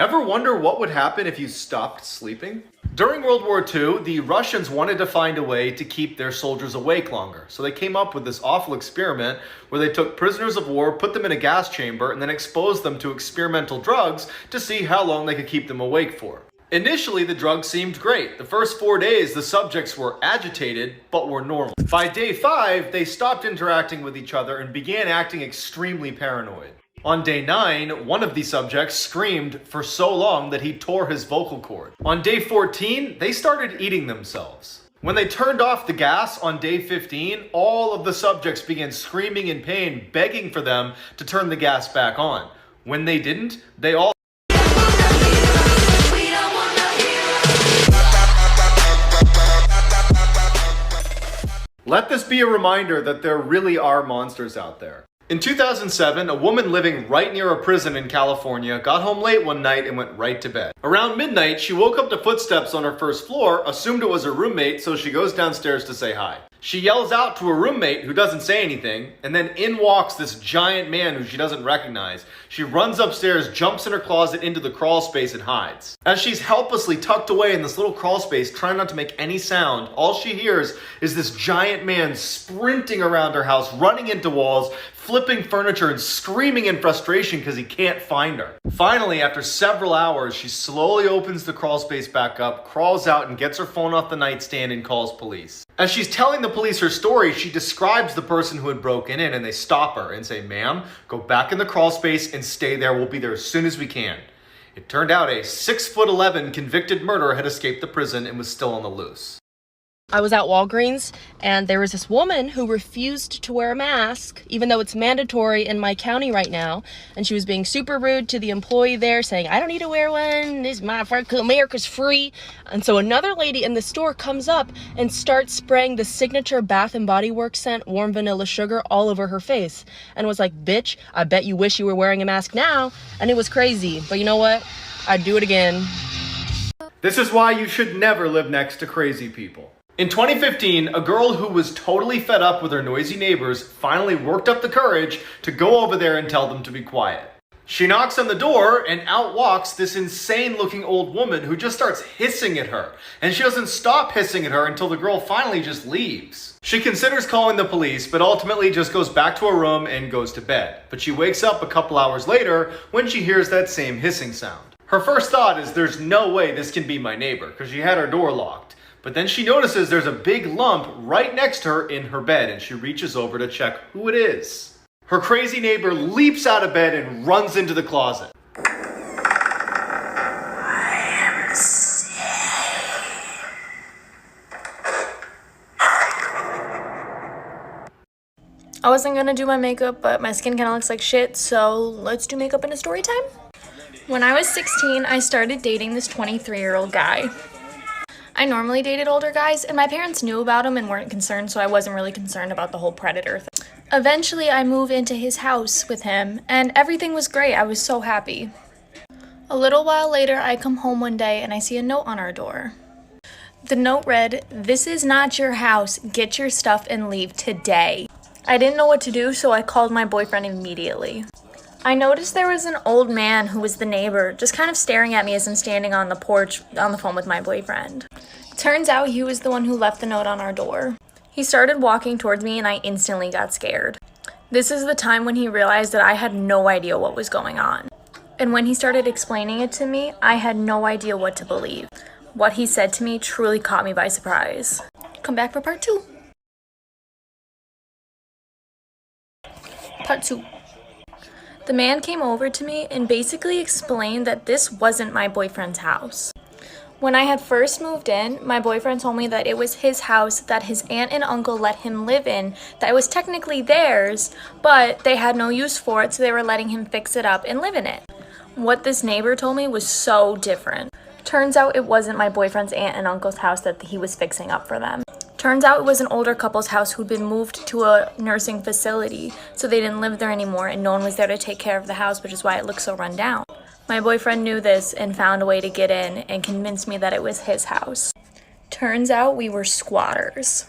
Ever wonder what would happen if you stopped sleeping? During World War II, the Russians wanted to find a way to keep their soldiers awake longer. So they came up with this awful experiment where they took prisoners of war, put them in a gas chamber, and then exposed them to experimental drugs to see how long they could keep them awake for. Initially, the drugs seemed great. The first 4 days, the subjects were agitated, but were normal. By day 5, they stopped interacting with each other and began acting extremely paranoid. On day 9, one of the subjects screamed for so long that he tore his vocal cord. On day 14, they started eating themselves. When they turned off the gas on day 15, all of the subjects began screaming in pain, begging for them to turn the gas back on. When they didn't, they all Let this be a reminder that there really are monsters out there. In 2007, a woman living right near a prison in California got home late one night and went right to bed. Around midnight, she woke up to footsteps on her first floor, assumed it was her roommate, so she goes downstairs to say hi. She yells out to her roommate, who doesn't say anything, and then in walks this giant man who she doesn't recognize. She runs upstairs, jumps in her closet into the crawl space, and hides. As she's helplessly tucked away in this little crawl space, trying not to make any sound, all she hears is this giant man sprinting around her house, running into walls, flipping furniture, and screaming in frustration because he can't find her. Finally, after several hours, she slowly opens the crawl space back up, crawls out, and gets her phone off the nightstand and calls police. As she's telling the police her story, she describes the person who had broken in, and they stop her and say, "Ma'am, go back in the crawl space and stay there. We'll be there as soon as we can." It turned out a 6'11" convicted murderer had escaped the prison and was still on the loose. I was at Walgreens and there was this woman who refused to wear a mask, even though it's mandatory in my county right now. And she was being super rude to the employee there, saying, "I don't need to wear one. This America's free." And so another lady in the store comes up and starts spraying the signature Bath and Body Works scent, warm vanilla sugar, all over her face. And was like, "Bitch, I bet you wish you were wearing a mask now." And it was crazy. But you know what? I'd do it again. This is why you should never live next to crazy people. In 2015, a girl who was totally fed up with her noisy neighbors finally worked up the courage to go over there and tell them to be quiet. She knocks on the door and out walks this insane looking old woman who just starts hissing at her. And she doesn't stop hissing at her until the girl finally just leaves. She considers calling the police, but ultimately just goes back to her room and goes to bed. But she wakes up a couple hours later when she hears that same hissing sound. Her first thought is there's no way this can be my neighbor because she had her door locked. But then she notices there's a big lump right next to her in her bed, and she reaches over to check who it is. Her crazy neighbor leaps out of bed and runs into the closet. I wasn't gonna do my makeup, but my skin kind of looks like shit, so let's do makeup in a story time. When I was 16, I started dating this 23-year-old guy. I normally dated older guys, and my parents knew about him and weren't concerned, so I wasn't really concerned about the whole predator thing. Eventually, I moved into his house with him, and everything was great. I was so happy. A little while later, I come home one day, and I see a note on our door. The note read, "This is not your house. Get your stuff and leave today." I didn't know what to do, so I called my boyfriend immediately. I noticed there was an old man who was the neighbor, just kind of staring at me as I'm standing on the porch on the phone with my boyfriend. Turns out he was the one who left the note on our door. He started walking towards me and I instantly got scared. This is the time when he realized that I had no idea what was going on. And when he started explaining it to me, I had no idea what to believe. What he said to me truly caught me by surprise. Come back for part 2. Part 2. The man came over to me and basically explained that this wasn't my boyfriend's house. When I had first moved in, my boyfriend told me that it was his house that his aunt and uncle let him live in, that it was technically theirs, but they had no use for it, so they were letting him fix it up and live in it. What this neighbor told me was so different. Turns out it wasn't my boyfriend's aunt and uncle's house that he was fixing up for them. Turns out it was an older couple's house who'd been moved to a nursing facility, so they didn't live there anymore and no one was there to take care of the house, which is why it looked so run down. My boyfriend knew this and found a way to get in and convinced me that it was his house. Turns out we were squatters.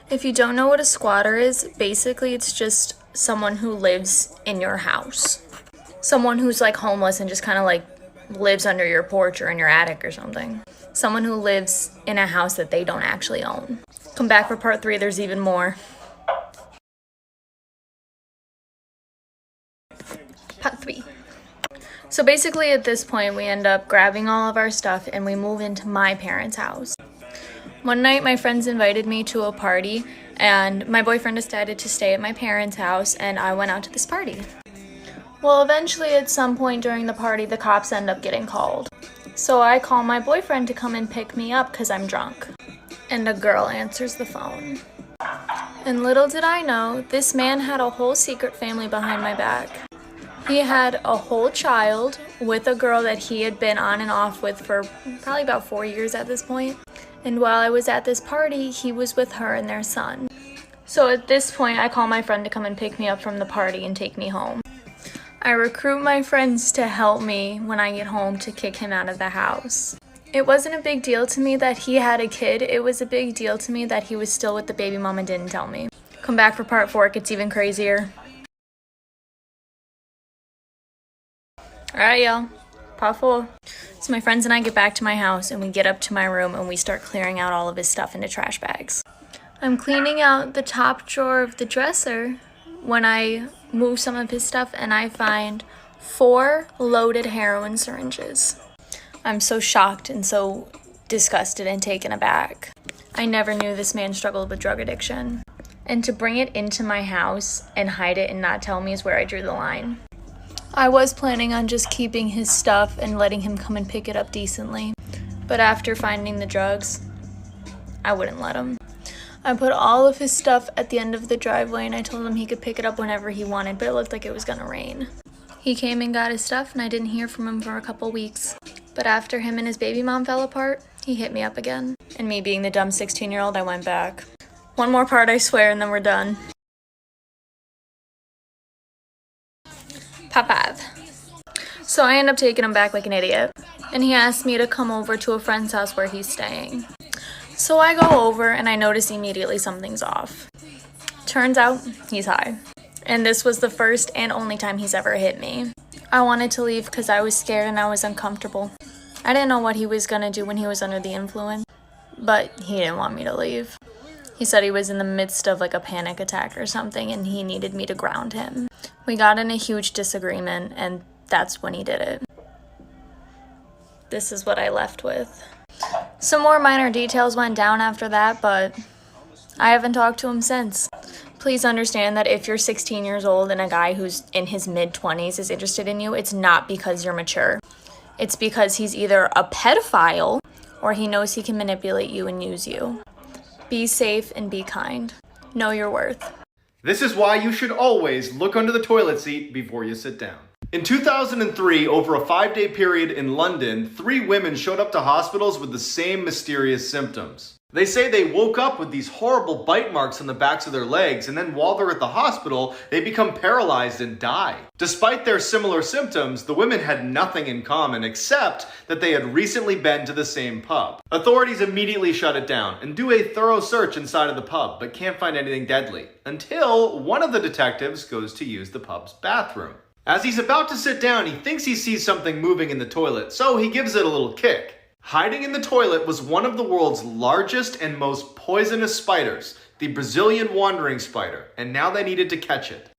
If you don't know what a squatter is, basically it's just someone who lives in your house. Someone who's like homeless and just kind of like lives under your porch or in your attic or something. Someone who lives in a house that they don't actually own. Come back for part 3, there's even more. Part 3. So basically at this point we end up grabbing all of our stuff and we move into my parents' house. One night my friends invited me to a party and my boyfriend decided to stay at my parents' house and I went out to this party. Well, eventually at some point during the party the cops end up getting called. So I call my boyfriend to come and pick me up because I'm drunk. And a girl answers the phone. And little did I know, this man had a whole secret family behind my back. He had a whole child with a girl that he had been on and off with for probably about 4 years at this point. And while I was at this party, he was with her and their son. So at this point, I call my friend to come and pick me up from the party and take me home. I recruit my friends to help me when I get home to kick him out of the house. It wasn't a big deal to me that he had a kid. It was a big deal to me that he was still with the baby mom and didn't tell me. Come back for part 4, it gets even crazier. Alright, y'all. Part 4. So my friends and I get back to my house and we get up to my room and we start clearing out all of his stuff into trash bags. I'm cleaning out the top drawer of the dresser when I move some of his stuff and I find 4 loaded heroin syringes. I'm so shocked and so disgusted and taken aback. I never knew this man struggled with drug addiction. And to bring it into my house and hide it and not tell me is where I drew the line. I was planning on just keeping his stuff and letting him come and pick it up decently. But after finding the drugs, I wouldn't let him. I put all of his stuff at the end of the driveway and I told him he could pick it up whenever he wanted, but it looked like it was gonna rain. He came and got his stuff and I didn't hear from him for a couple weeks. But after him and his baby mom fell apart, he hit me up again. And me being the dumb 16-year-old, I went back. One more part, I swear, and then we're done. Part 5. So I end up taking him back like an idiot. And he asked me to come over to a friend's house where he's staying. So I go over and I notice immediately something's off. Turns out, he's high. And this was the first and only time he's ever hit me. I wanted to leave because I was scared and I was uncomfortable. I didn't know what he was gonna do when he was under the influence, but he didn't want me to leave. He said he was in the midst of like a panic attack or something and he needed me to ground him. We got in a huge disagreement and that's when he did it. This is what I left with. Some more minor details went down after that, but I haven't talked to him since. Please understand that if you're 16 years old and a guy who's in his mid-20s is interested in you, it's not because you're mature. It's because he's either a pedophile or he knows he can manipulate you and use you. Be safe and be kind. Know your worth. This is why you should always look under the toilet seat before you sit down. In 2003, over a 5-day period in London, 3 women showed up to hospitals with the same mysterious symptoms. They say they woke up with these horrible bite marks on the backs of their legs, and then while they're at the hospital, they become paralyzed and die. Despite their similar symptoms, the women had nothing in common except that they had recently been to the same pub. Authorities immediately shut it down and do a thorough search inside of the pub, but can't find anything deadly, until one of the detectives goes to use the pub's bathroom. As he's about to sit down, he thinks he sees something moving in the toilet, so he gives it a little kick. Hiding in the toilet was one of the world's largest and most poisonous spiders, the Brazilian wandering spider, and now they needed to catch it.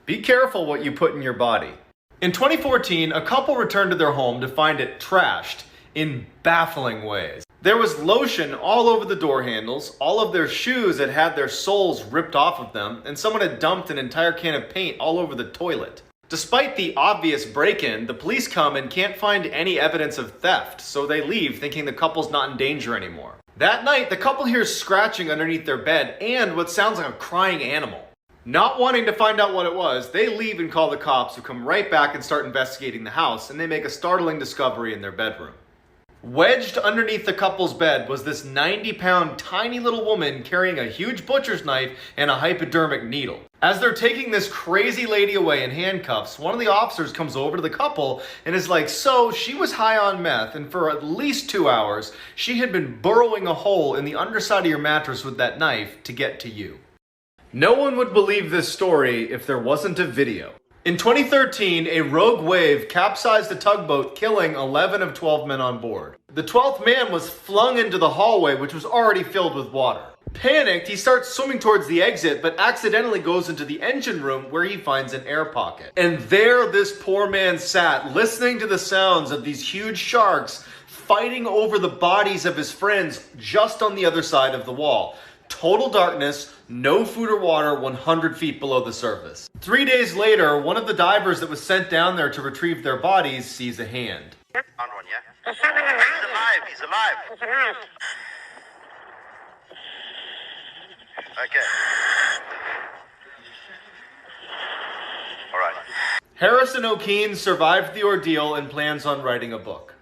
Be careful what you put in your body. In 2014, a couple returned to their home to find it trashed in baffling ways. There was lotion all over the door handles, all of their shoes had had their soles ripped off of them, and someone had dumped an entire can of paint all over the toilet. Despite the obvious break-in, the police come and can't find any evidence of theft, so they leave thinking the couple's not in danger anymore. That night, the couple hears scratching underneath their bed and what sounds like a crying animal. Not wanting to find out what it was, they leave and call the cops, who come right back and start investigating the house, and they make a startling discovery in their bedroom. Wedged underneath the couple's bed was this 90-pound tiny little woman carrying a huge butcher's knife and a hypodermic needle. As they're taking this crazy lady away in handcuffs, one of the officers comes over to the couple and is like, so she was high on meth, and for at least 2 hours, she had been burrowing a hole in the underside of your mattress with that knife to get to you. No one would believe this story if there wasn't a video. In 2013, a rogue wave capsized a tugboat, killing 11 of 12 men on board. The 12th man was flung into the hallway, which was already filled with water. Panicked, he starts swimming towards the exit, but accidentally goes into the engine room where he finds an air pocket. And there this poor man sat, listening to the sounds of these huge sharks fighting over the bodies of his friends just on the other side of the wall. Total darkness, no food or water 100 feet below the surface. 3 days later, one of the divers that was sent down there to retrieve their bodies sees a hand. Found one, yeah? He's alive, he's alive. He's alive. Okay. All right. Harrison O'Keen survived the ordeal and plans on writing a book.